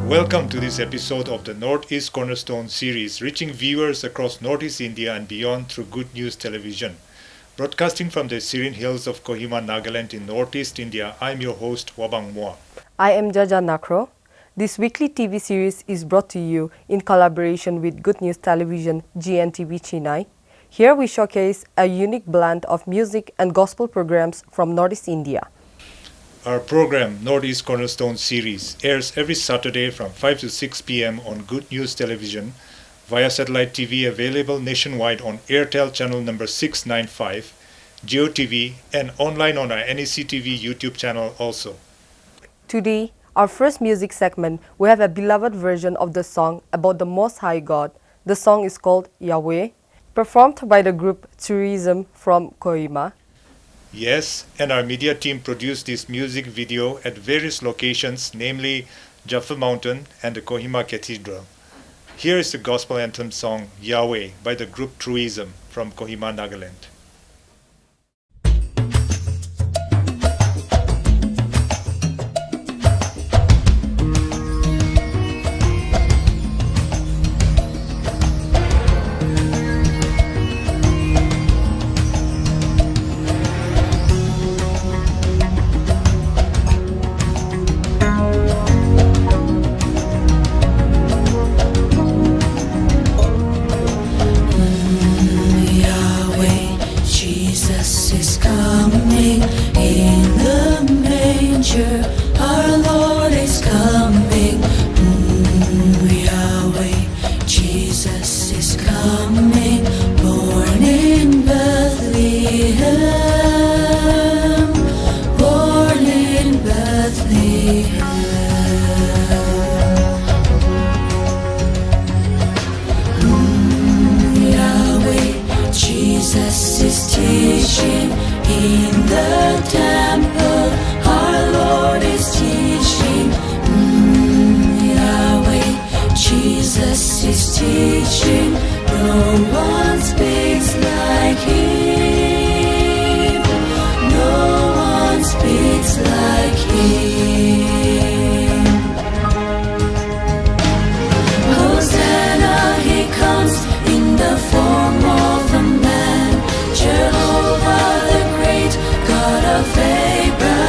Welcome to this episode of the Northeast Cornerstone series, reaching viewers across Northeast India and beyond through Good News Television. Broadcasting from the serene hills of Kohima Nagaland in Northeast India, I'm your host, Wabang Moa. I am Jaja Nakro. This weekly TV series is brought to you in collaboration with Good News Television, GNTV Chennai. Here we showcase a unique blend of music and gospel programs from Northeast India. Our program, Northeast Cornerstone series, airs every Saturday from 5 to 6 p.m. on Good News Television, via satellite TV available nationwide on Airtel channel number 695, Jio TV, and online on our NECTV YouTube channel also. Today, our first music segment, we have a beloved version of the song about the Most High God. The song is called Yahweh, performed by the group Tourism from Kohima. Yes, and our media team produced this music video at various locations, namely Jaffa Mountain and the Kohima Cathedral. Here is the gospel anthem song Yahweh by the group Tourism from Kohima Nagaland. Our Lord is coming. Yahweh, Jesus is coming. Born in Bethlehem. Born in Bethlehem. Yahweh, Jesus is teaching in the temple. Our Lord is teaching. Yahweh, Jesus is teaching. No one speaks like Him. No one speaks like Him. Hosanna, He comes in the form of a man. Jehovah the great, God of Abraham.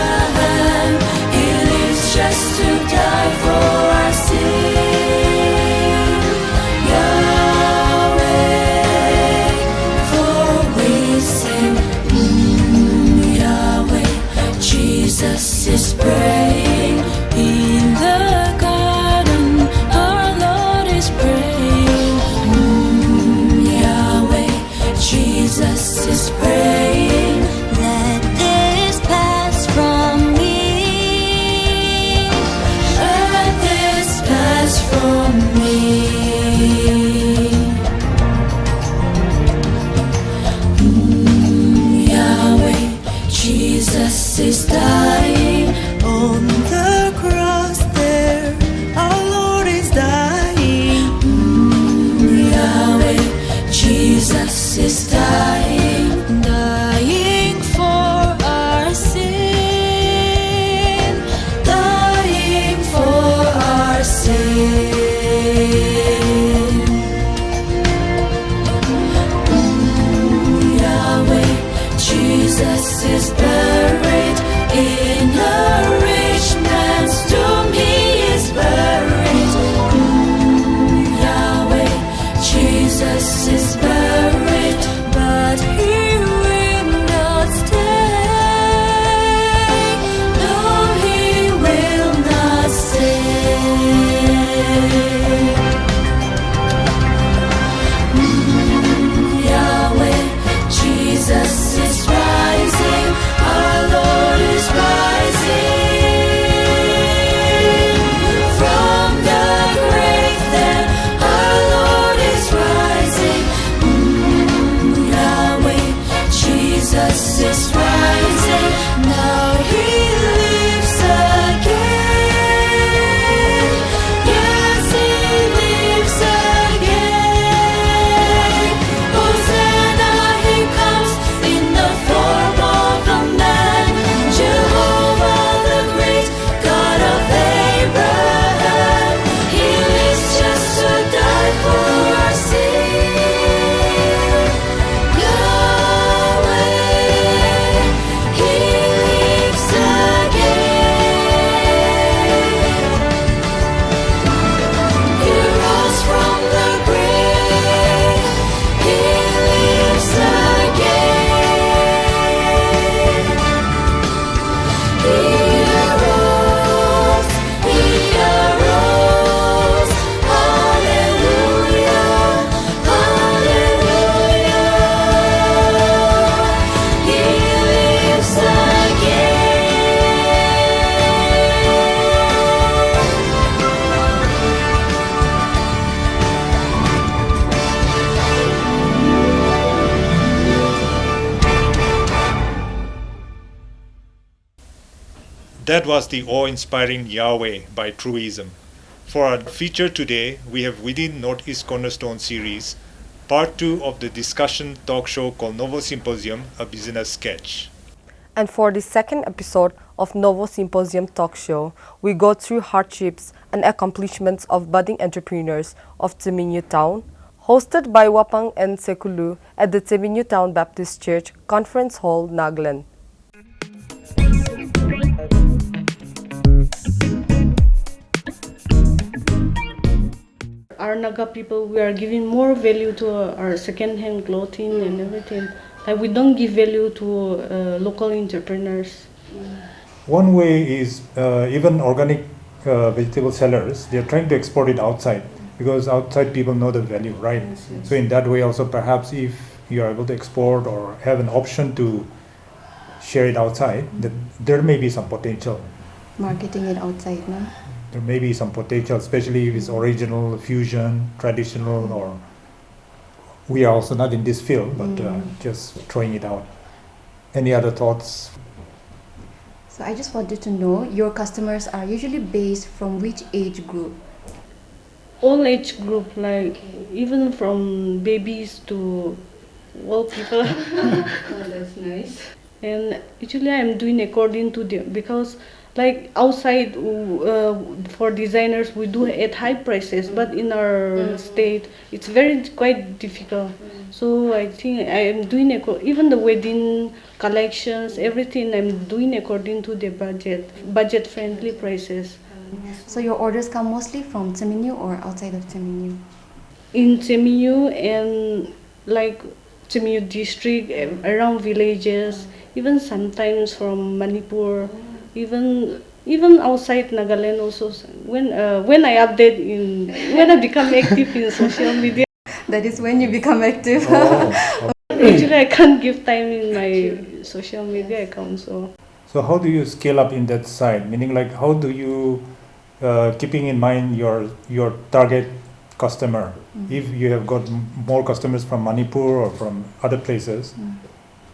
Just to die for our sin, Yahweh, for we sin. Yahweh, Jesus is praying in the garden. Our Lord is praying. Yahweh, Jesus is praying. Let this pass from me. From me, Yahweh, Jesus is dying on the cross there. Our Lord is dying. Yahweh, Jesus is dying, dying for our sin, dying for our sin. Jesus is buried in a rich man's tomb. He is buried. Yahweh, Jesus is buried, but He will not stay. No, He will not stay. Yahweh, Jesus is rising. Our Lord is rising from the grave. Then our Lord is rising. Yahweh, Jesus is rising. Now He lives again. Yes, He That was the awe-inspiring Yahweh by Truism. For our feature today, we have within Northeast Cornerstone series, part 2 of the discussion talk show called Novo Symposium, a business sketch. And for the second episode of Novo Symposium talk show, we go through hardships and accomplishments of budding entrepreneurs of Teminyu Town, hosted by Wapang and Sekulu at the Teminyu Town Baptist Church Conference Hall, Nagaland. Our Naga people, we are giving more value to our second-hand clothing and everything. Like we don't give value to local entrepreneurs. One way is even organic vegetable sellers, they are trying to export it outside because outside people know the value, right? Yes, yes. So in that way also perhaps if you are able to export or have an option to share it outside, then there may be some potential. Marketing it outside, no? There may be some potential, especially if it's original, fusion, traditional, or we are also not in this field, but just throwing it out. Any other thoughts? So I just wanted to know, your customers are usually based from which age group? All age group, like even from babies to old people. Oh, that's nice. And usually I'm doing according to them because like outside for designers we do at high prices, but in our state it's quite difficult. So I think I am doing even the wedding collections, everything I'm doing according to the budget friendly prices. So your orders come mostly from Teminyu or outside of Teminyu? In Teminyu and like Teminyu district, around villages, even sometimes from Manipur, even outside Nagaland also. When I become active in social media, That is when you become active. Oh. actually I can't give time in my social media account. So how do you scale up in that side? Meaning like how do you, keeping in mind your target customer, if you have got more customers from Manipur or from other places,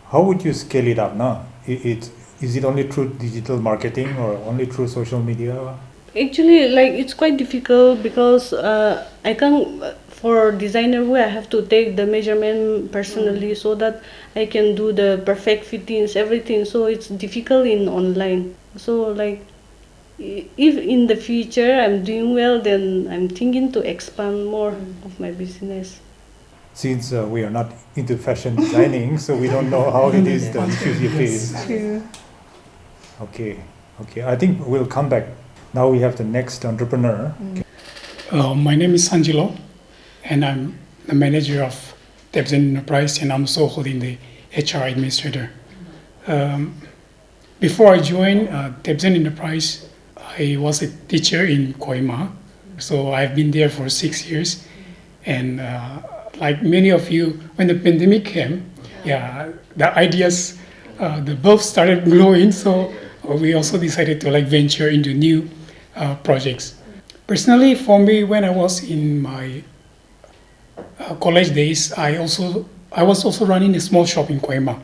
how would you scale it up now? Is it only through digital marketing or only through social media? Actually, like it's quite difficult because I can't. For designer wear, I have to take the measurement personally so that I can do the perfect fittings, everything. So it's difficult in online. So like, if in the future I'm doing well, then I'm thinking to expand more of my business. Since we are not into fashion designing, so we don't know how it is the issues you face. True. Okay. I think we'll come back. Now we have the next entrepreneur. My name is Sanjilo, and I'm the manager of Tebzen Enterprise, and I'm also holding the HR administrator. Before I joined Tebzen Enterprise, I was a teacher in Kohima, so I've been there for 6 years. And like many of you, when the pandemic came, the ideas, the bulbs started glowing, so we also decided to like venture into new projects. Personally, for me, when I was in my college days, I was also running a small shop in Kohima,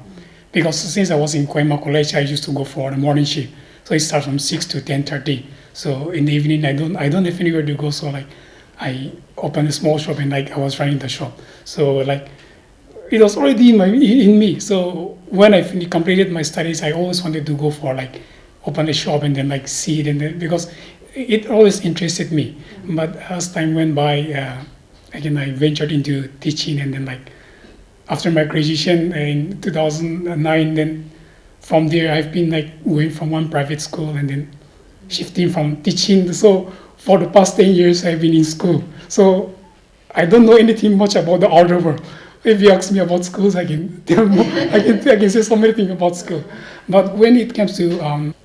because since I was in Kohima College, I used to go for the morning shift. So it starts from 6 to 10:30. So in the evening, I don't have anywhere to go. So like, I opened a small shop and like I was running the shop. So like, it was already in me. So when I completed my studies, I always wanted to go for like open a shop and then like see it, and then, because it always interested me. But as time went by, again I ventured into teaching, and then like after my graduation in 2009, then from there I've been like going from one private school and then shifting from teaching. So for the past 10 years I've been in school. So I don't know anything much about the outer world. If you ask me about schools, I can tell more. I can say so many things about school. But when it comes to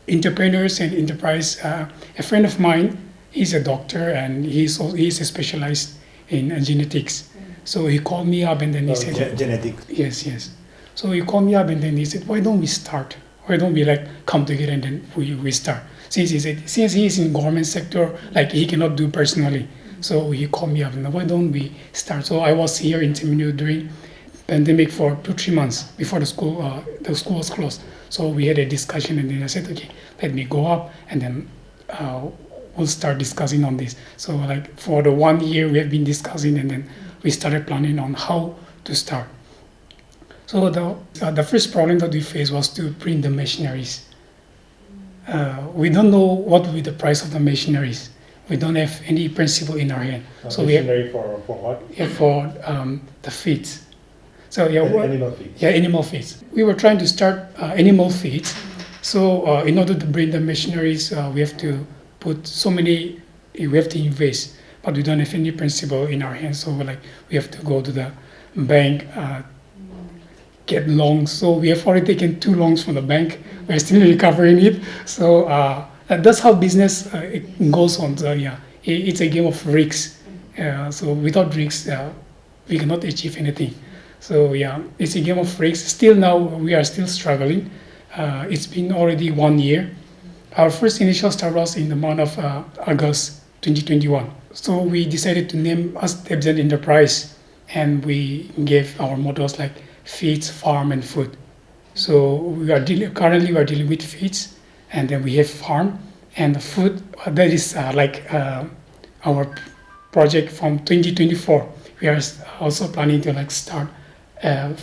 entrepreneurs and enterprise, a friend of mine, he's a doctor and he's specialized in genetics. So he called me up and then he said, genetics. Yes. So he called me up and then he said, why don't we start? Why don't we like come together and then we start? Since he's in government sector, like he cannot do personally. So he called me up and why don't we start? So I was here in Teminyu during pandemic for 2-3 months before the school was closed. So we had a discussion, and then I said, okay, let me go up, and then we'll start discussing on this. So like for the 1 year we have been discussing, and then we started planning on how to start. So the first problem that we faced was to print the machineries. We don't know what will be the price of the machineries. We don't have any principle in our hand. So machinery for what? Yeah, for the feeds. So yeah, Animal feeds. Yeah, animal feeds. We were trying to start animal feeds. So in order to bring the machineries, we have to put so many. We have to invest, but we don't have any principle in our hands. So like we have to go to the bank, get loans. So we have already taken 2 loans from the bank. We're still recovering it. So that's how business it goes on. So yeah, it's a game of risks. So without risks, we cannot achieve anything. So yeah, it's a game of risks. Still now we are still struggling. It's been already 1 year. Our first initial start was in the month of August 2021. So we decided to name us Tebsen Enterprise, and we gave our mottos like feeds, farm, and food. So currently we are dealing with feeds, and then we have farm and the food. That is our project from 2024. We are also planning to like start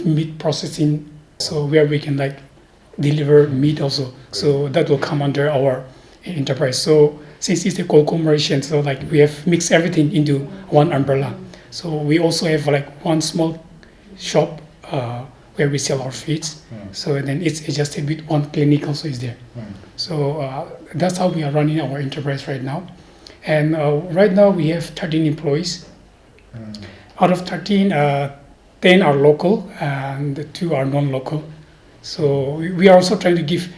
meat processing, so where we can like deliver meat also. So that will come under our enterprise. So since it's a conglomeration, so like we have mixed everything into one umbrella. So we also have like one small shop where we sell our feeds. So then it's adjusted with one clinic also is there. So that's how we are running our enterprise right now. And right now we have 13 employees. Out of 13, 10 are local and 2 are non-local. So we are also trying to give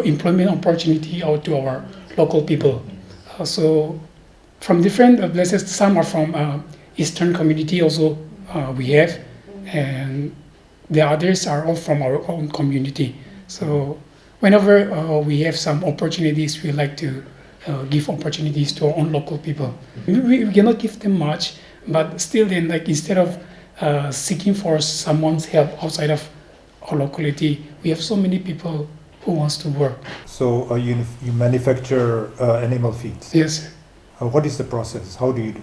employment opportunity out to our local people. So from different places, some are from Eastern community also we have, and the others are all from our own community. So whenever we have some opportunities, we like to give opportunities to our own local people. We cannot give them much, but still then like instead of seeking for someone's help outside of our locality, we have so many people who wants to work. So you manufacture animal feeds? Yes. What is the process? How do you do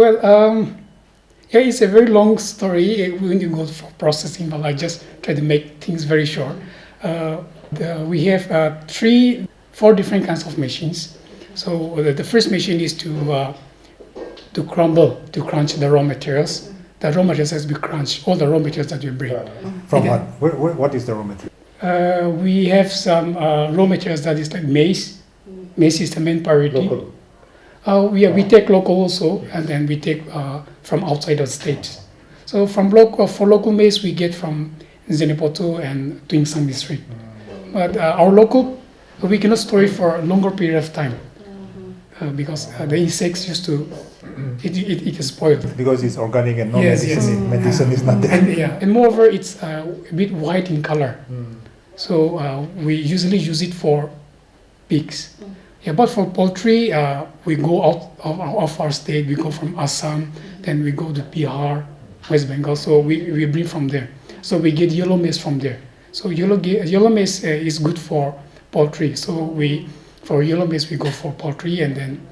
it? Yeah, it's a very long story when you go for processing, but I just try to make things very short. We have 4 different kinds of machines. So the first machine is to crunch the raw materials. The raw materials has to be crunched, all the raw materials that we bring. From what? What is the raw material? We have some raw materials that is like maize. Maize is the main priority. Local? We take local also, and then we take from outside the state. So for local maize, we get from Zenepoto and Tuingsang district. But our local, we cannot store it for a longer period of time because the insects used to, it is spoiled. Because it's organic and no Yes, medicine. yes. Medicine is not there. And moreover, it's a bit white in color. So we usually use it for pigs. Yeah, but for poultry, we go out of our state. We go from Assam, then we go to Bihar, West Bengal. So we bring from there. So we get yellow maize from there. So yellow maize is good for poultry. So for yellow maize we go for poultry, and then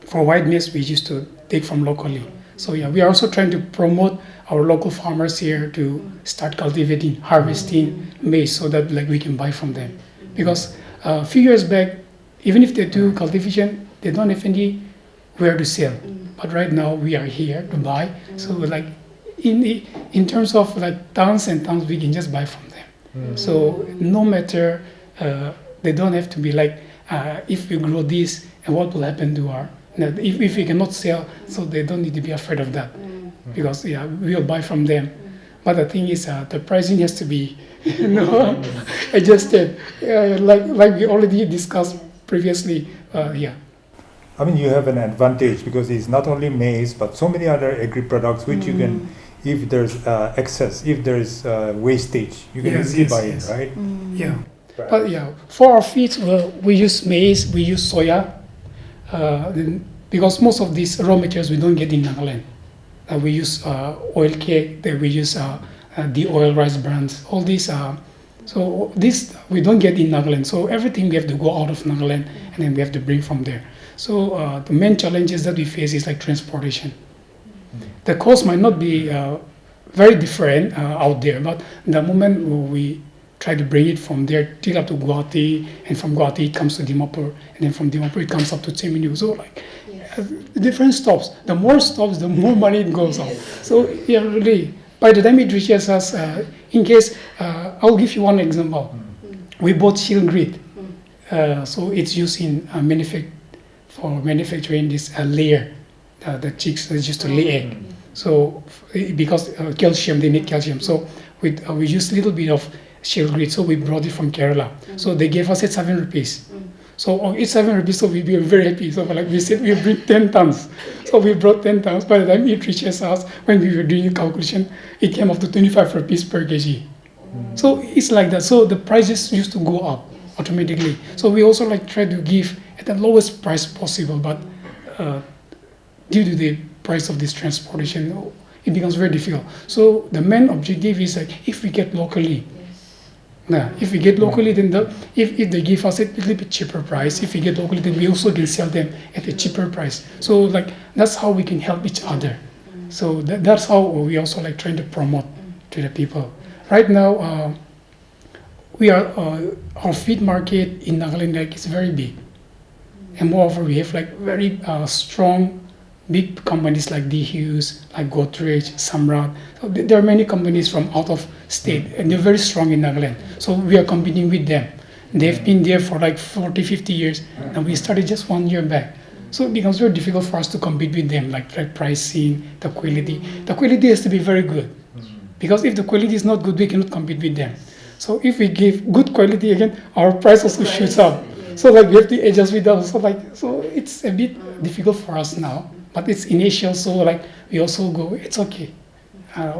for white maize we used to take from locally. So yeah, we are also trying to promote our local farmers here to start cultivating, harvesting maize, so that like we can buy from them. Because a few years back, even if they do cultivation, they don't have anywhere to sell. But right now we are here to buy. So like in terms of like tons and tons, we can just buy from them. So no matter, they don't have to be like, if we grow this, and what will happen to our, if we cannot sell, so they don't need to be afraid of that. Because yeah, we will buy from them. But the thing is, the pricing has to be, adjusted. Like we already discussed previously, yeah. I mean, you have an advantage because it's not only maize, but so many other agri products which you can, if there's excess, if there's wastage, you can easily buy it, right? Yeah. But yeah, for our feeds, we use maize, we use soya, because most of these raw materials we don't get in Nagaland. We use oil cake, we use the oil rice brands, all these So this we don't get in Nagaland. So everything we have to go out of Nagaland and then we have to bring from there. So the main challenges that we face is like transportation. The cost might not be very different out there, but the moment we try to bring it from there till up to Guwahati, and from Guwahati it comes to Dimapur, and then from Dimapur it comes up to Chennai. So like different stops. The more stops, the more money it goes out. So yeah, really, by the time it reaches us, in case, I'll give you one example. We bought shield grid. So it's used in for manufacturing this layer. The chicks used to lay egg. So because calcium, they need calcium. So we used a little bit of shield grid. So we brought it from Kerala. So they gave us 7 rupees. So it's 7 rupees, so we were very happy. So like we said, we bring 10 tons. So we brought 10 tons. By the time it reaches us, when we were doing the calculation, it came up to 25 rupees per kg. So it's like that. So the prices used to go up automatically. So we also like try to give at the lowest price possible, but due to the price of this transportation, it becomes very difficult. So the main objective is like if we get locally. Now, if we get locally, then if they give us a little bit cheaper price, if we get locally, then we also can sell them at a cheaper price. So like that's how we can help each other. So that's how we also like trying to promote to the people. Right now, we are our feed market in Nagaland like is very big, and moreover we have like very strong big companies like D Hughes, like Godrej, Samrat. So there are many companies from out of state, and they're very strong in Nagaland. So we are competing with them. They've been there for like 40, 50 years, and we started just 1 year back. So it becomes very difficult for us to compete with them, like pricing, the quality. The quality has to be very good, because if the quality is not good, we cannot compete with them. So if we give good quality again, our price also shoots up. So like we have to adjust with that. So it's a bit difficult for us now. But it's initial, so like we also go, it's okay.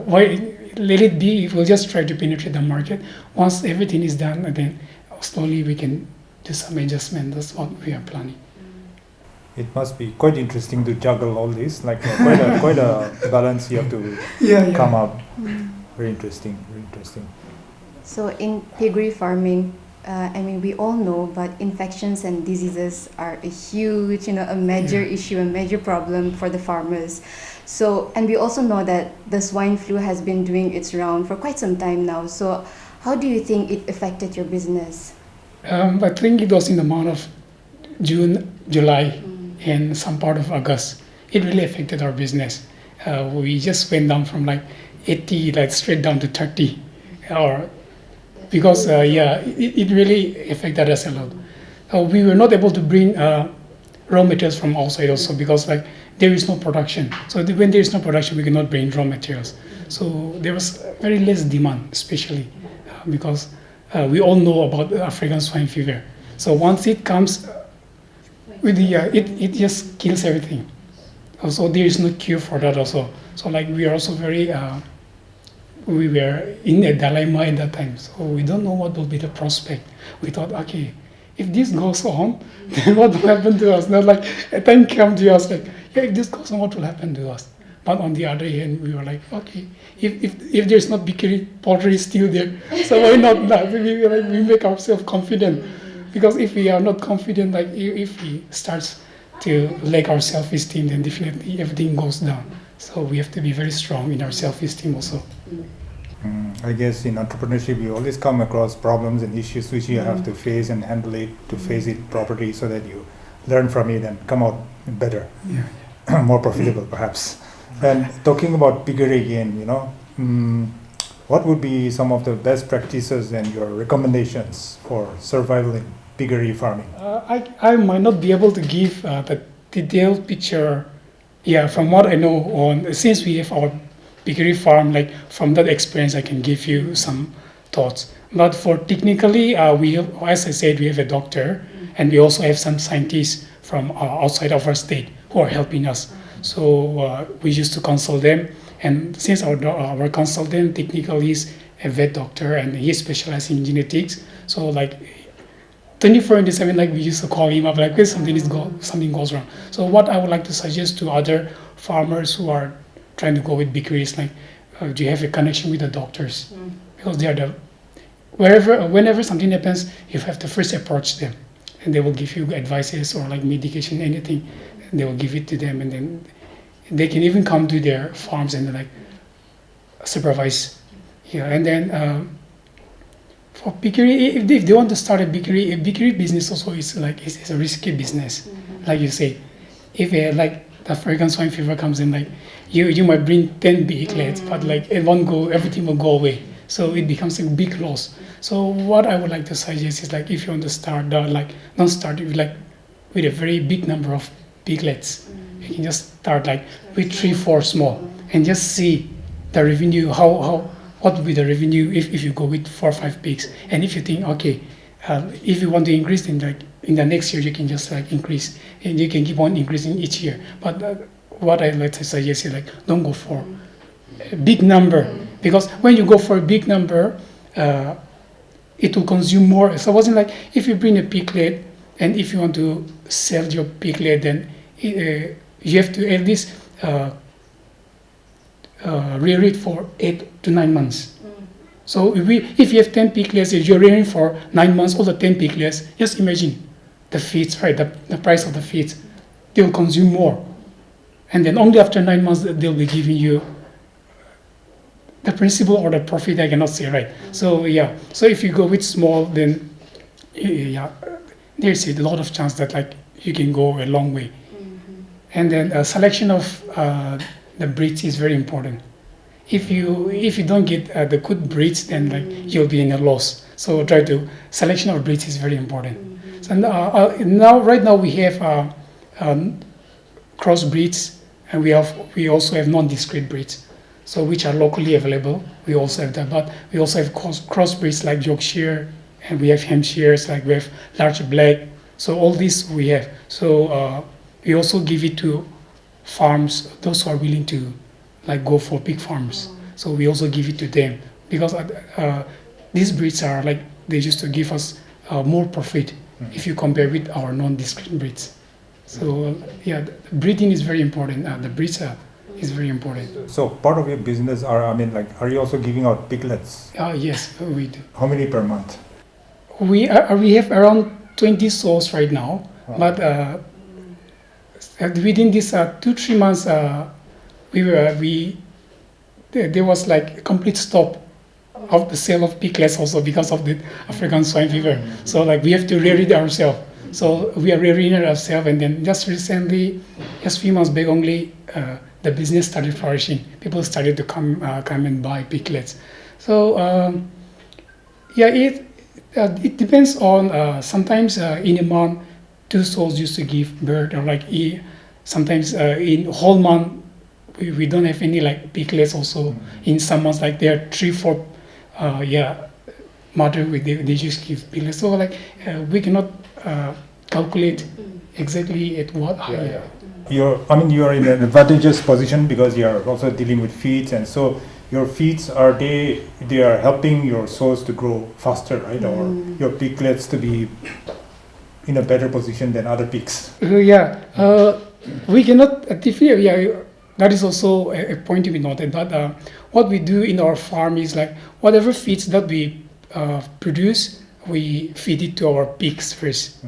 Why let it be? We'll just try to penetrate the market. Once everything is done, and then slowly we can do some adjustment. That's what we are planning. It must be quite interesting to juggle all this, like quite a balance you have to come up. Very interesting, very interesting. So in piggery farming, I mean, we all know, but infections and diseases are a huge, a major issue, a major problem for the farmers. So, and we also know that the swine flu has been doing its round for quite some time now. So, how do you think it affected your business? I think it was in the month of June, July, and some part of August. It really affected our business. We just went down from like 80, like straight down to 30, or because it really affected us a lot. We were not able to bring raw materials from outside also, because like there is no production. So when there is no production, we cannot bring raw materials. So there was very less demand, especially because we all know about African swine fever. So once it comes, it just kills everything. Also, there is no cure for that also. So like we are also very we were in a dilemma at that time, so we don't know what will be the prospect. We thought, okay, if this goes on, then what will happen to us? Not like a time came to us like, yeah, if this goes on, what will happen to us? But on the other hand, we were like, okay, if there's not bakery, pottery is still there, so why not that? We make ourselves confident, because if we are not confident, like if we start to lack our self-esteem, then definitely everything goes down. So we have to be very strong in our self-esteem also. I guess in entrepreneurship, you always come across problems and issues which you have to face and handle it, to face it properly, so that you learn from it and come out better, more profitable perhaps. And talking about piggery again, what would be some of the best practices and your recommendations for survival in piggery farming? I might not be able to give the detailed picture. From what I know, since we have our piggery farm, like from that experience, I can give you some thoughts. But for technically, we have, as I said, we have a doctor, and we also have some scientists from outside of our state who are helping us. So we used to consult them, and since our consultant technically is a vet doctor and he specializes in genetics, so like 24/7, like we used to call him up, like something goes wrong. So what I would like to suggest to other farmers who are trying to go with piggery is like, do you have a connection with the doctors? Because they are whenever something happens, you have to first approach them, and they will give you advices or like medication, anything. And they will give it to them, and then they can even come to their farms and like supervise. Yeah, and then for piggery, if they want to start a piggery business also is like it's a risky business, like you say. If like the African swine fever comes in, like you might bring 10 piglets, but like at one go, everything will go away. So it becomes a big loss. So what I would like to suggest is like if you want to start, like don't start with with a very big number of piglets. You can just start like with 3-4 small and just see the revenue. What will be the revenue if you go with 4 or 5 pigs? And if you think okay, if you want to increase in the next year, you can just like increase, and you can keep on increasing each year. But what I like to suggest is like don't go for a big number, because when you go for a big number, it will consume more. So it wasn't like if you bring a piglet and if you want to sell your piglet, then you have to at least rear it for 8 to 9 months. So if you have 10 piglets, if you're rearing for 9 months, all the 10 piglets, just imagine the feeds, right? The price of the feeds, they will consume more. And then only after 9 months, they'll be giving you the principal or the profit, I cannot say, right? So yeah, so if you go with small, then yeah, there's a lot of chance that like you can go a long way. And then selection of the breeds is very important. If you don't get the good breeds, then like you'll be in a loss. So selection of breeds is very important. So right now we have cross breeds, and we also have non-discrete breeds, so which are locally available. We also have that, but we also have cross breeds like Yorkshire, and we have Hampshires, like we have large black. So all these we have. So we also give it to farms, those who are willing to like go for pig farms. So we also give it to them, because these breeds are like, they used to give us more profit if you compare with our non-discrete breeds. So yeah, breeding is very important. The breeds is very important. So part of your business are you also giving out piglets? Yes, we do. How many per month? We have around 20 sows right now, but within this 2-3 months, there was like a complete stop of the sale of piglets also because of the African swine fever. So like we have to rear it ourselves. So we are rearing it ourselves, and then just recently, just few months back only, the business started flourishing. People started to come and buy piglets. So yeah, it depends on sometimes in a month 2 souls used to give birth, or like sometimes in whole month we don't have any like piglets also. In some months like there are 3-4 mother they just give piglets. So like we cannot calculate exactly at what height. You are in an advantageous position because you are also dealing with feeds, and so your feeds they are helping your sows to grow faster, right? Or your piglets to be in a better position than other pigs. We cannot definitely. That is also a point to be noted. But what we do in our farm is like whatever feeds that we produce, we feed it to our pigs first,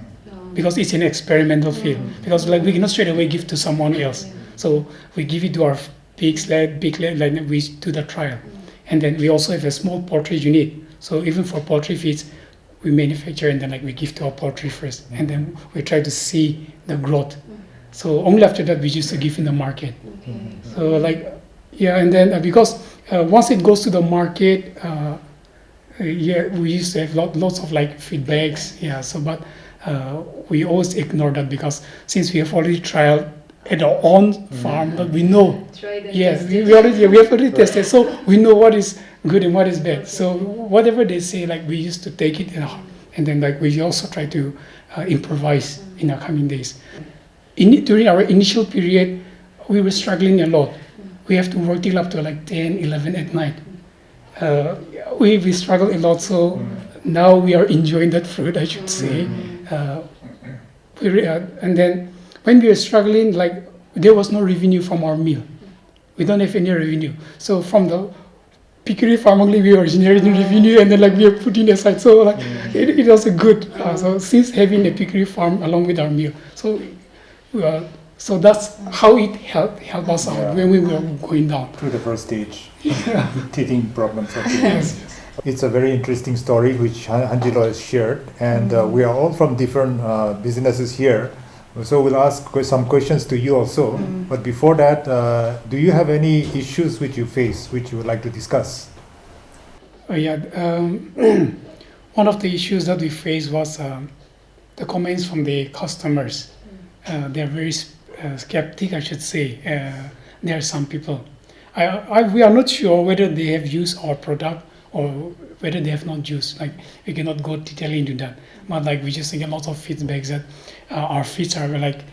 because it's an experimental feed. Because like we cannot straight away give to someone else, so we give it to our pigs, like we do the trial, and then we also have a small poultry unit. So even for poultry feeds, we manufacture and then like we give to our poultry first, and then we try to see the growth. So only after that we used to give in the market. So like and then because once it goes to the market, we used to have lots of like feedbacks. So but we always ignore that, because since we have already tried at our own farm, but we know. Yes, we have already tested, so we know what is good and what is bad. So whatever they say, like we used to take it, and then like we also try to improvise in the coming days. During our initial period, we were struggling a lot. We have to work till up to like 10, 11 at night. We struggled a lot, so now we are enjoying that fruit, I should say. And then when we were struggling, like there was no revenue from our meal. We don't have any revenue. So from piggery farm only we were generating revenue, and then like we are putting aside. So like it was a good. So since having a piggery farm along with our meal, so that's how it helped us out when we were going down. Through the first stage, teething problems. Okay. Yes. It's a very interesting story which Angelo has shared, and we are all from different businesses here. So we'll ask some questions to you also. But before that, do you have any issues which you face, which you would like to discuss? One of the issues that we faced was the comments from the customers. They're very skeptic, I should say. There are some people. We are not sure whether they have used our product or whether they have not used. Like, we cannot go detail into that. But like, we just get lots of feedbacks that our feeds are like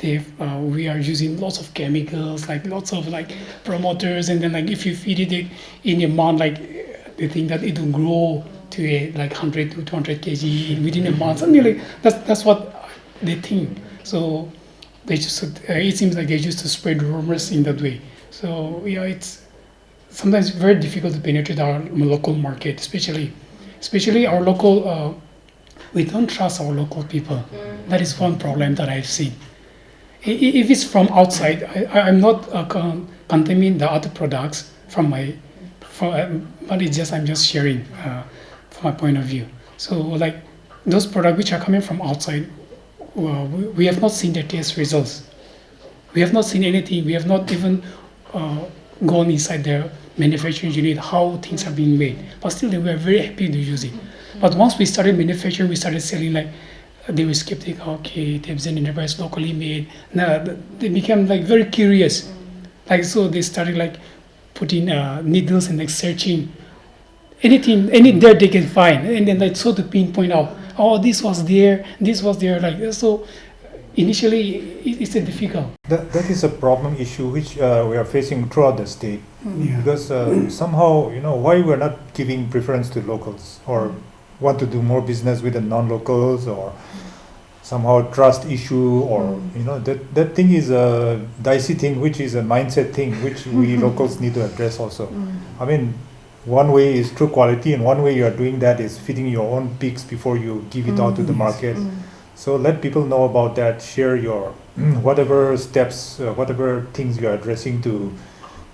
we are using lots of chemicals, like lots of like promoters, and then like if you feed it in a month, like they think that it will grow to a like 100 to 200 kg within a month. Something like that's what they think. So they just it seems like they used to spread rumors in that way. So it's sometimes very difficult to penetrate our local market, especially our local. We don't trust our local people. That is one problem that I've seen. If it's from outside, I'm not condemning the other products but it's just I'm just sharing from my point of view. So like those products which are coming from outside, we have not seen the test results. We have not seen anything. We have not even gone inside their manufacturing unit how things are being made. But still, we were very happy to use it. But once we started manufacturing, we started selling, like they were skeptical. Okay, Tebzen Enterprise locally made. Now they became like very curious. Like so, they started like putting needles and like searching anything, any dirt they can find, and then like so to pinpoint out. Oh, this was there. Like so. Initially, it's a difficult. That is a problem issue which we are facing throughout the state. Because somehow, why we're not giving preference to locals or want to do more business with the non-locals, or somehow trust issue, or that thing is a dicey thing, which is a mindset thing which we locals need to address also. I mean, one way is true quality, and one way you are doing that is feeding your own pigs before you give it out to the market. So let people know about that. Share your whatever steps, whatever things you are addressing to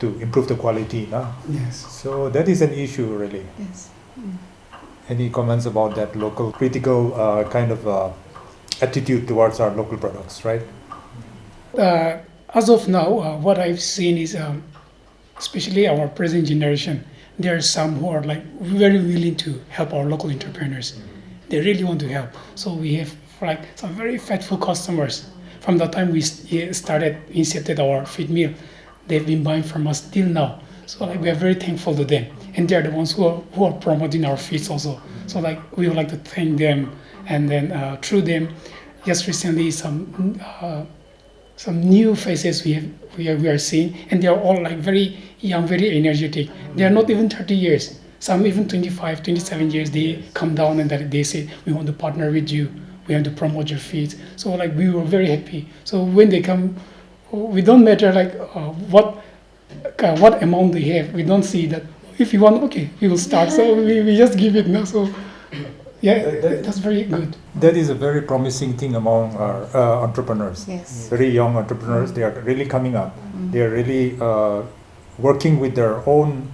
improve the quality. Yes. So that is an issue really. Yes. Any comments about that local critical kind of attitude towards our local products, right? As of now, what I've seen is, especially our present generation, there are some who are like very willing to help our local entrepreneurs. They really want to help. So we have like some very faithful customers. From the time we incepted our feed meal, they've been buying from us till now. So like we are very thankful to them, and they are the ones who are promoting our feeds also. So like we would like to thank them, and then through them, just recently some new faces we are seeing, and they are all like very young, very energetic. They are not even 30 years. Some even 25, 27 years. They come down and they say, we want to partner with you. We want to promote your feeds. So like we were very happy. So when they come, we don't matter like what amount they have. We don't see that. If you want, okay, we will start. So we just give it now. So yeah, that's very good. That is a very promising thing among our entrepreneurs. Yes. Very young entrepreneurs. They are really coming up. They are really working with their own.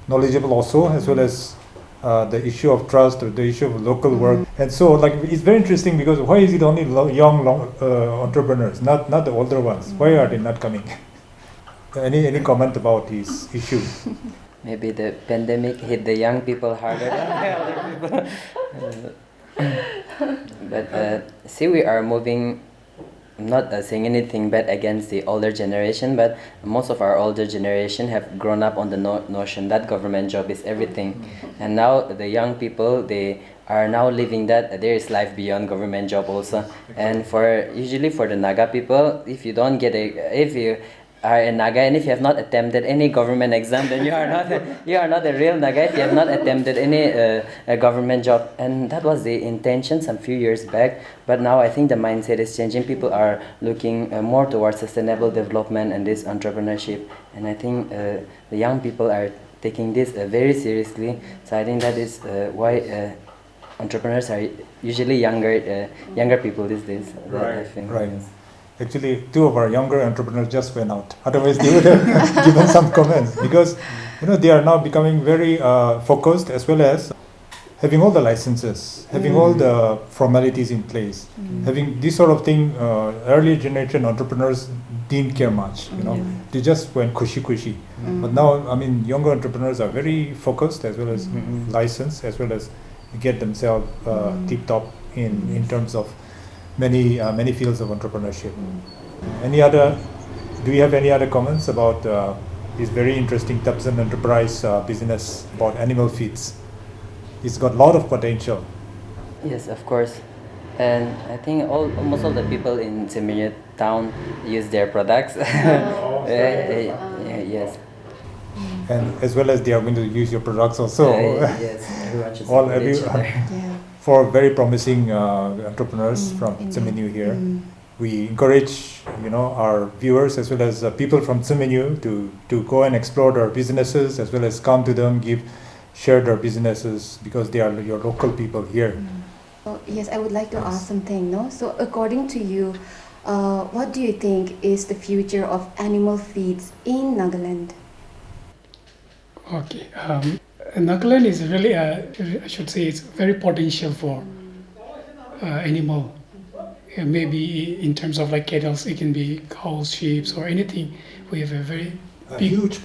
Knowledgeable also, as well as the issue of trust or the issue of local work. And so like it's very interesting, because why is it only young entrepreneurs, not the older ones? Why are they not coming? Any comment about this issue? Maybe the pandemic hit the young people harder than the older people. But see, we are moving. I'm not saying anything bad against the older generation, but most of our older generation have grown up on the notion that government job is everything. And now the young people, they are now living that there is life beyond government job also. And usually for the Naga people, if you don't get are a Naga, and if you have not attempted any government exam, then you are not a real Naga. If you have not attempted any a government job, and that was the intention some few years back. But now I think the mindset is changing. People are looking more towards sustainable development and this entrepreneurship, and I think the young people are taking this very seriously. So I think that is why entrepreneurs are usually younger people these days. I think. Right. Actually, two of our younger entrepreneurs just went out. Otherwise, they would have given some comments, because they are now becoming very focused, as well as having all the licenses, having all the formalities in place, having this sort of thing. Early generation entrepreneurs didn't care much. They just went cushy. But now, I mean, younger entrepreneurs are very focused, as well as licensed, as well as get themselves tip top in terms of many fields of entrepreneurship. Do you have any other comments about this very interesting Tebsen enterprise business about animal feeds? It's got a lot of potential. Yes, of course. And I think almost all the people in Seminyo town use their products. Yes. And as well as they are going to use your products also. Yes, everyone should For very promising entrepreneurs from Seminyo here. We encourage our viewers, as well as people from Seminyo, to go and explore their businesses, as well as come to them, share their businesses, because they are your local people here. Oh, yes, I would like to ask something. No, so according to you, what do you think is the future of animal feeds in Nagaland? Okay, Nagaland is really, I should say, it's very potential for animal. Maybe in terms of like cattle, it can be cows, sheep, or anything. We have a very big, huge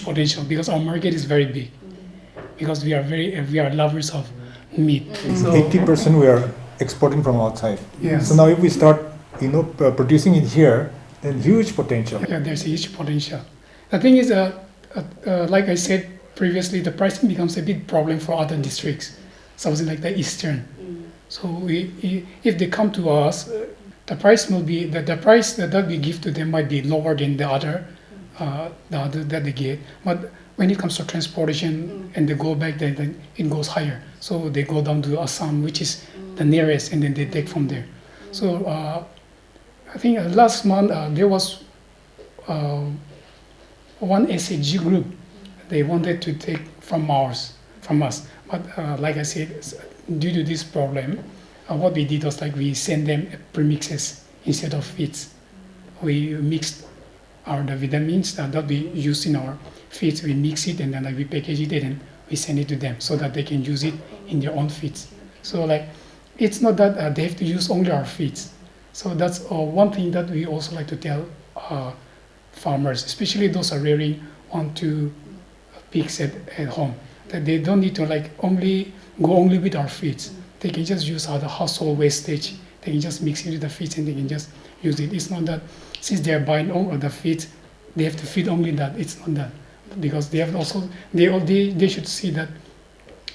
potential, because our market is very big. Because we are lovers of meat. So 80% we are exporting from outside. Yes. So now if we start, producing it here, then huge potential. Yeah, there's a huge potential. The thing is, like I said previously, the pricing becomes a big problem for other districts, something like the eastern. So if they come to us, the price will be the price that we give to them might be lower than the other that they get. But when it comes to transportation and they go back, then it goes higher. So they go down to Assam, which is the nearest, and then they take from there. So I think last month there was one SAG group. They wanted to take from us, but like I said, due to this problem, what we did was like we sent them premixes instead of feeds. We mixed the vitamins that we use in our feeds. We mix it and then we package it and we send it to them so that they can use it in their own feeds. So like it's not that they have to use only our feeds. So that's one thing that we also like to tell farmers, especially those are rearing 1-2 pigs at home, that they don't need to like go only with our feeds. They can just use the household wastage. They can just mix it with the feeds and they can just use it. It's not that since they are buying all of the feeds, they have to feed only that. It's not that, because they have also they should see that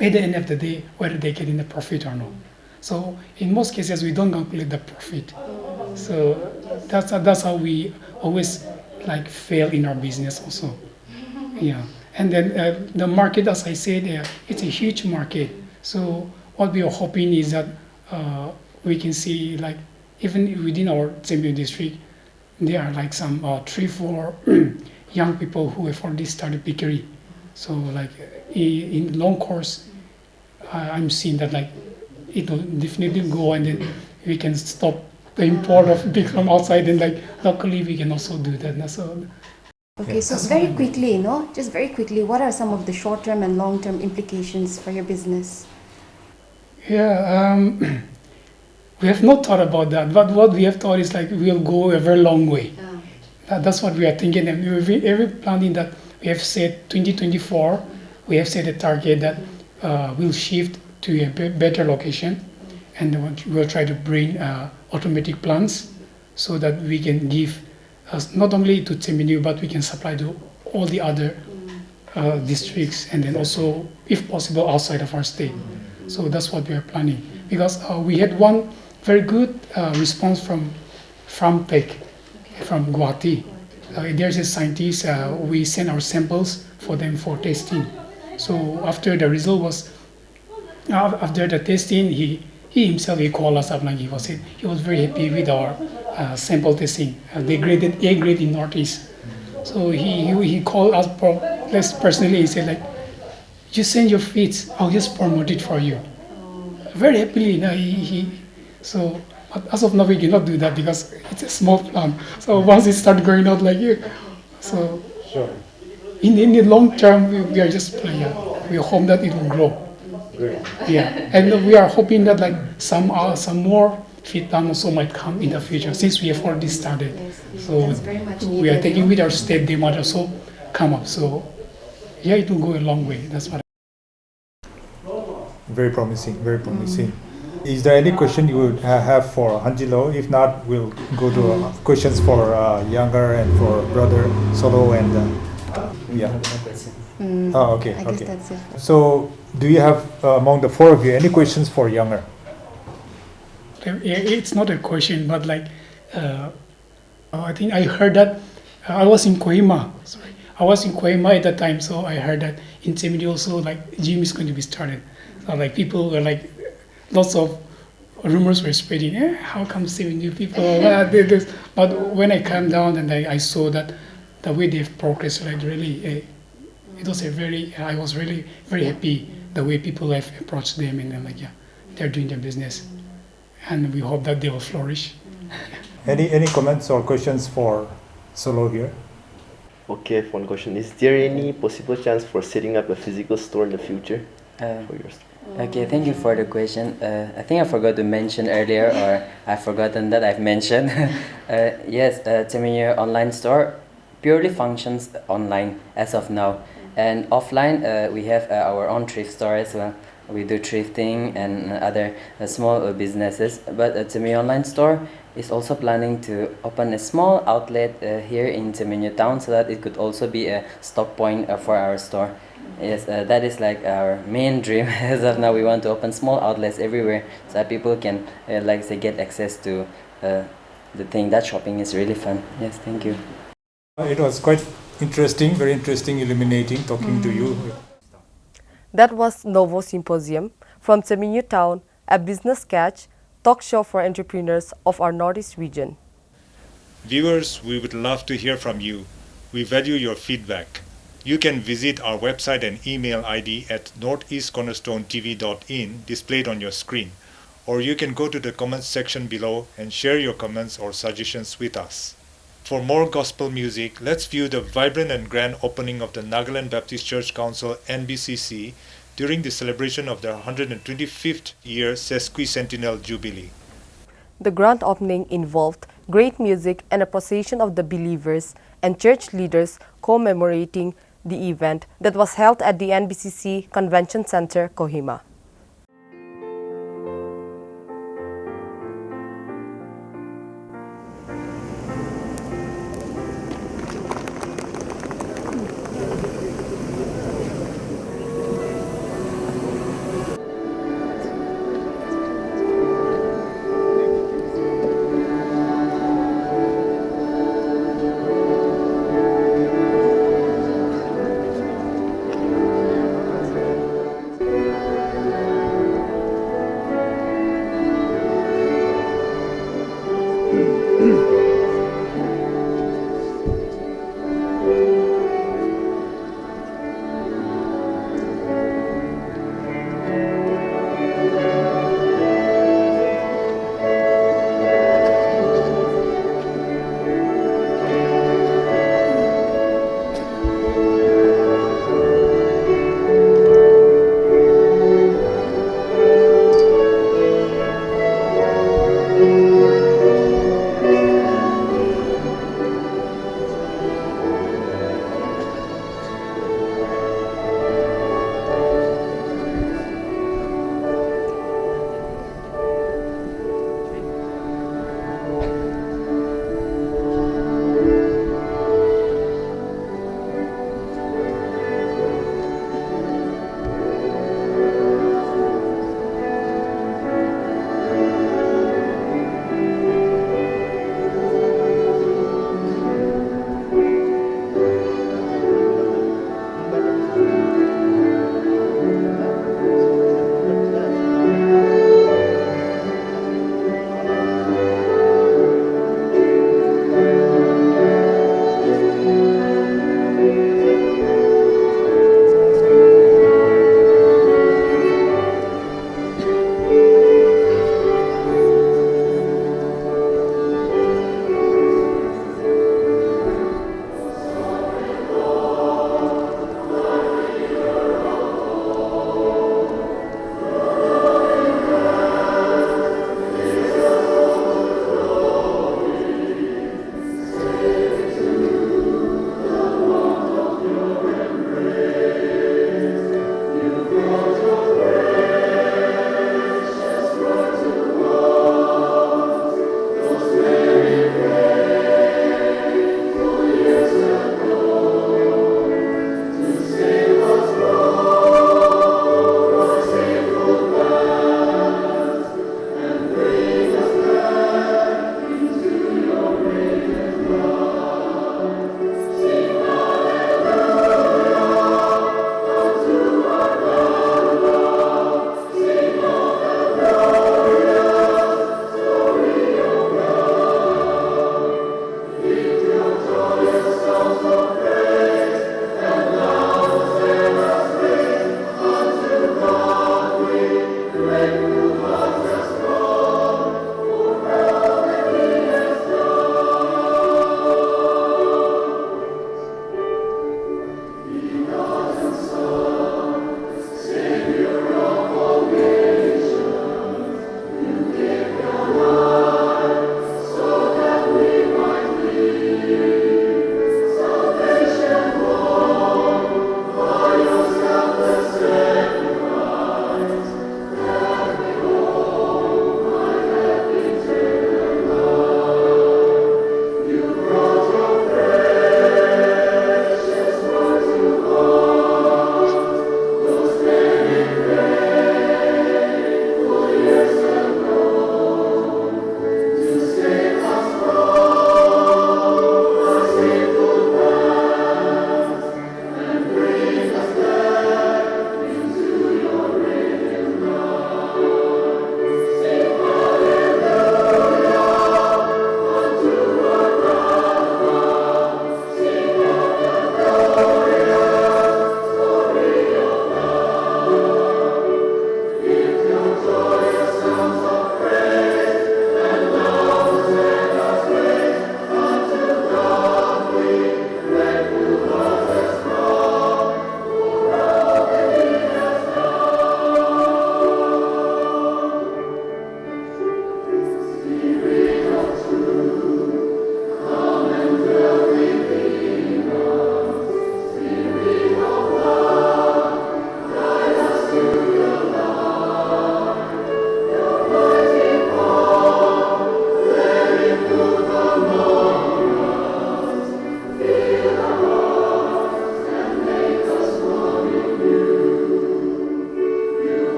at the end of the day whether they get in the profit or not. So in most cases we don't calculate the profit. So that's how we always like fail in our business also. Yeah. And then the market, as I said, it's a huge market. So what we are hoping is that we can see, like, even within our Seminyo district, there are like some 3-4 young people who have already started piggery. So like in long course, I'm seeing that like it will definitely go, and then we can stop the import of pigs from outside, and like locally we can also do that. So. Okay, so very quickly, just very quickly, what are some of the short-term and long-term implications for your business? Yeah, we have not thought about that, but what we have thought is like we'll go a very long way. That's what we are thinking, and every planning that we have set 2024, we have set a target that we'll shift to a better location, and we'll try to bring automatic plants so that we can give not only to Seminyo, but we can supply to all the other districts, and then also, if possible, outside of our state. So that's what we are planning. Because we had one very good response from FarmTech, from Guwahati. there's a scientist. We send our samples for them for testing. So after the result was, after the testing, he himself he called us up and he was very happy with our sample testing. They graded A grade in Northeast. So he called us personally. He said like, "You send your feeds, I'll just promote it for you." Very happily, so. But as of now, we cannot do that because it's a small plant. So once it starts going out like here, so Sure. in the long term, we are just playing. We hope that it will grow. Great. Yeah, and we are hoping that like some more feed plant also might come in the future since we have already started. So That's very much we are needed, taking no? with our step, they might also come up. So yeah, it will go a long way. That's what. Very promising, very promising. Is there any question you would have for Hanjilo? If not, we'll go to questions for younger and for brother Solo and yeah. Oh, okay, I guess okay. that's it. So, do you have among the four of you any questions for younger? It's not a question, but like I think I heard that I was in Kohima. Sorry, I was in Kohima at that time, so I heard that in Semidi also like gym is going to be started. So like people were like. Lots of rumors were spreading. How come 70 people did this? But when I came down and I saw that the way they've progressed, like really, it was I was really very happy the way people have approached them and then like they're doing their business, and we hope that they will flourish. Any comments or questions for Solo here? Okay, one question. Is there any possible chance for setting up a physical store in the future for your store? Okay, thank you for the question. I think I forgot to mention earlier, or I've forgotten that I've mentioned. Yes, Temenyo online store purely functions online as of now. And offline, we have our own thrift store as well. We do thrifting and other small businesses. But Temenyo online store is also planning to open a small outlet here in Temenyo town so that it could also be a stock point for our store. Yes, that is like our main dream. As of now, we want to open small outlets everywhere so that people can, like say, get access to the thing. That shopping is really fun. Yes, thank you. It was quite interesting, very interesting, illuminating talking to you. That was Novo Symposium from Temenyo Town, a business catch talk show for entrepreneurs of our Northeast region. Viewers, we would love to hear from you. We value your feedback. You can visit our website and email ID at northeastcornerstonetv.in displayed on your screen, or you can go to the comments section below and share your comments or suggestions with us. For more gospel music, let's view the vibrant and grand opening of the Nagaland Baptist Church Council NBCC during the celebration of their 125th year sesquicentennial jubilee. The grand opening involved great music and a procession of the believers and church leaders commemorating the event that was held at the NBCC Convention Center, Kohima.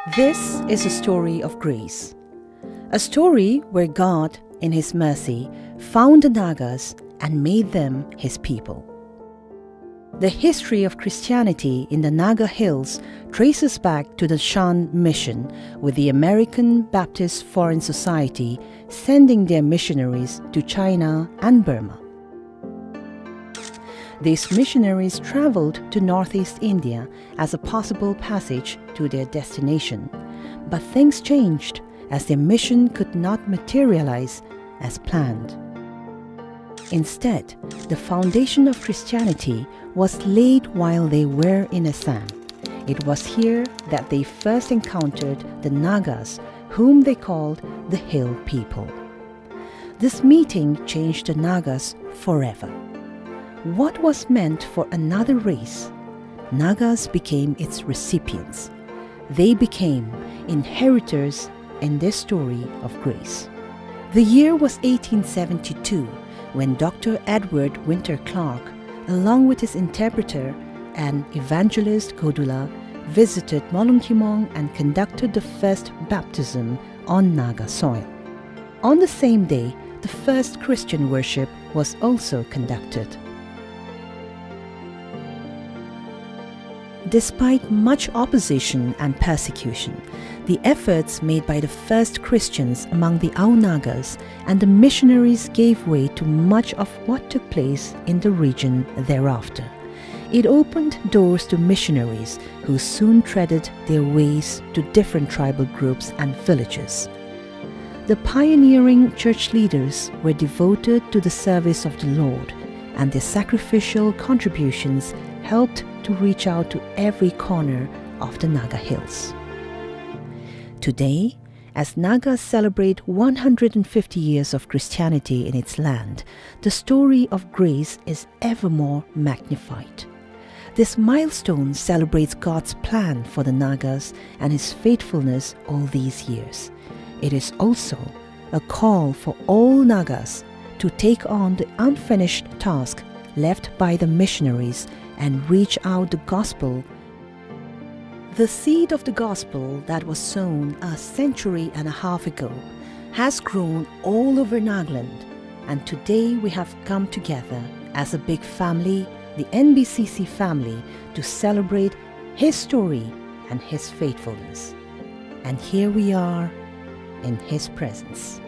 This is a story of grace. A story where God, in His mercy, found the Nagas and made them His people. The history of Christianity in the Naga Hills traces back to the Shan mission, with the American Baptist Foreign Society sending their missionaries to China and Burma. These missionaries traveled to northeast India as a possible passage to their destination, but things changed as their mission could not materialize as planned. Instead, the foundation of Christianity was laid while they were in Assam. It was here that they first encountered the Nagas, whom they called the Hill People. This meeting changed the Nagas forever. What was meant for another race, Nagas became its recipients. They became inheritors in this story of grace. The year was 1872 when Dr. Edward Winter Clark, along with his interpreter and evangelist Kodula, visited Molungkimong and conducted the first baptism on Naga soil. On the same day, the first Christian worship was also conducted. Despite much opposition and persecution, the efforts made by the first Christians among the Ao Nagas and the missionaries gave way to much of what took place in the region thereafter. It opened doors to missionaries who soon treaded their ways to different tribal groups and villages. The pioneering church leaders were devoted to the service of the Lord, and their sacrificial contributions helped to reach out to every corner of the Naga Hills. Today, as Nagas celebrate 150 years of Christianity in its land, the story of grace is ever more magnified. This milestone celebrates God's plan for the Nagas and His faithfulness all these years. It is also a call for all Nagas to take on the unfinished task left by the missionaries and reach out the gospel. The seed of the gospel that was sown a century and a half ago has grown all over Nagaland, and today we have come together as a big family, the NBCC family, to celebrate His story and His faithfulness. And here we are in His presence.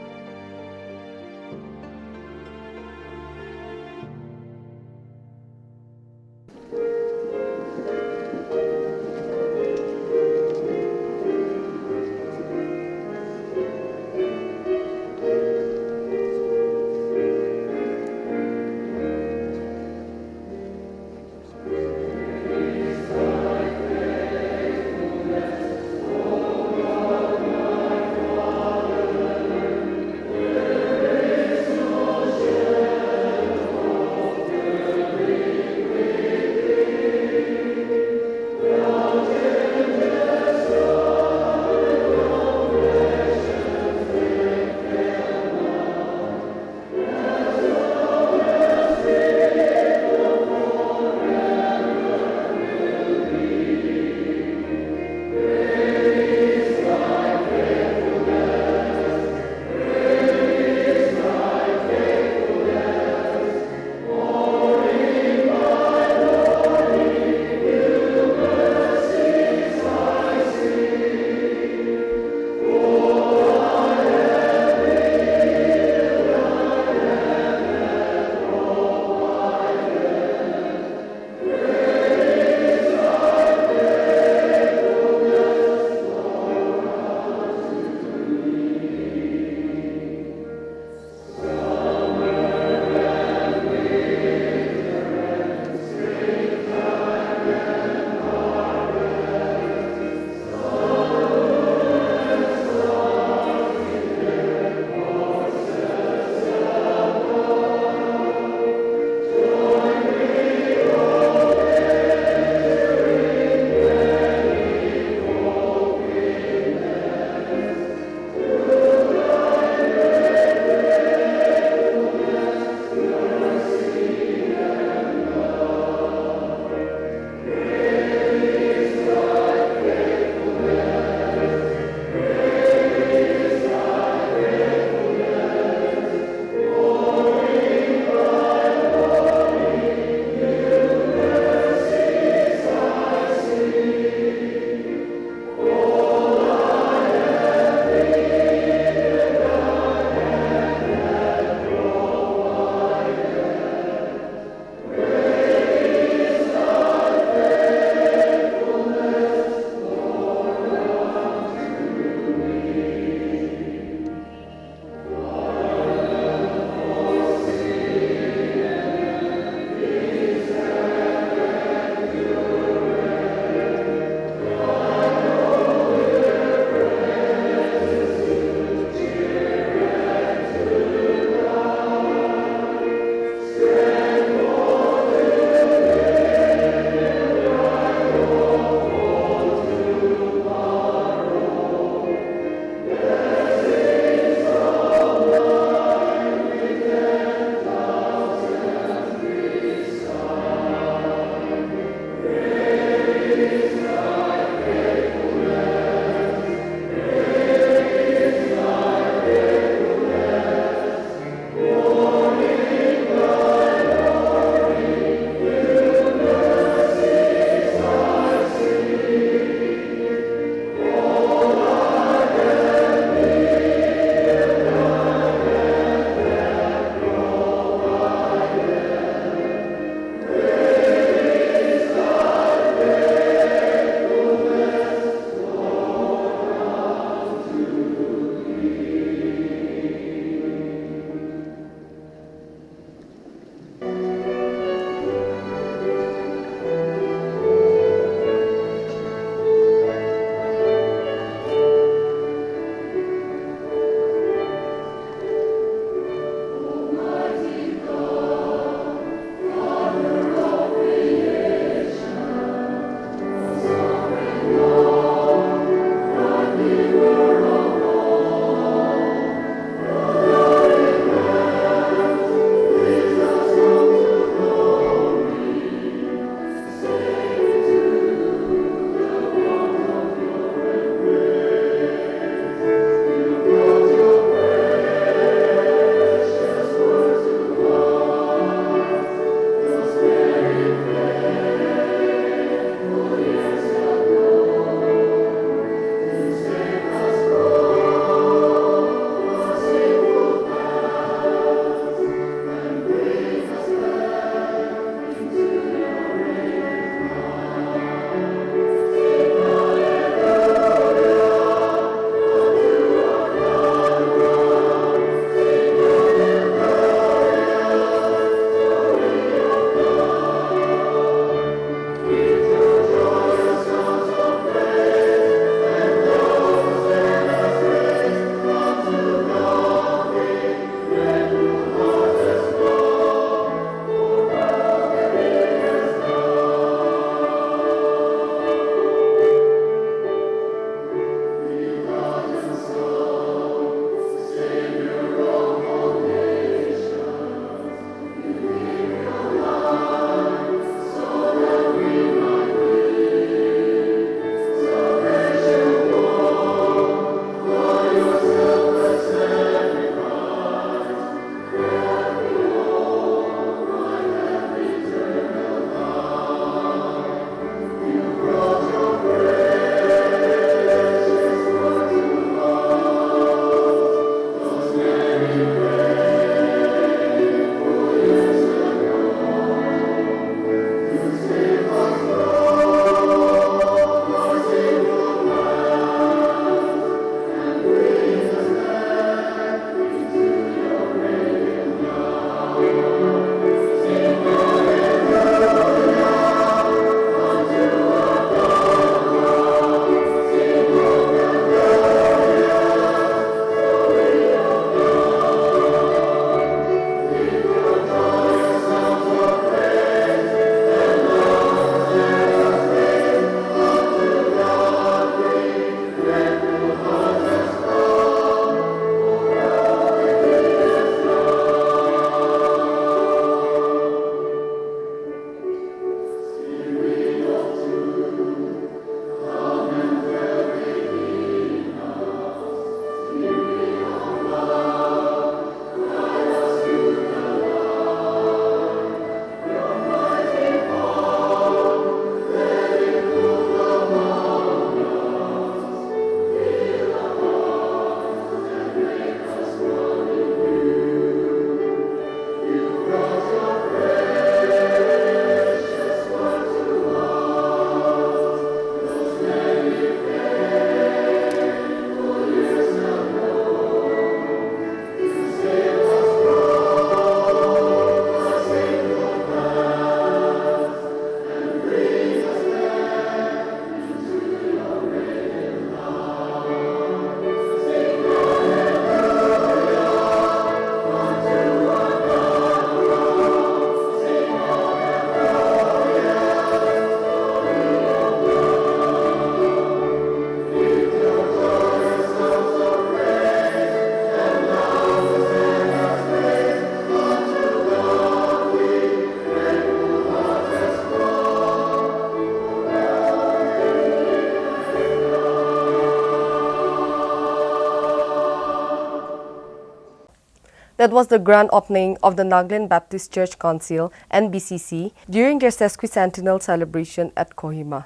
That was the grand opening of the Nagaland Baptist Church Council, NBCC, during their sesquicentennial celebration at Kohima.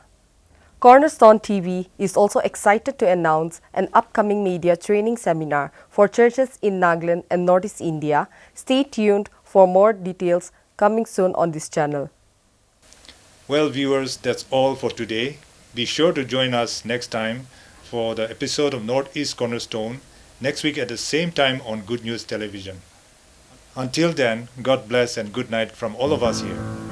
Cornerstone TV is also excited to announce an upcoming media training seminar for churches in Nagaland and Northeast India. Stay tuned for more details coming soon on this channel. Well, viewers, that's all for today. Be sure to join us next time for the episode of Northeast Cornerstone next week at the same time on Good News Television. Until then, God bless and good night from all of us here.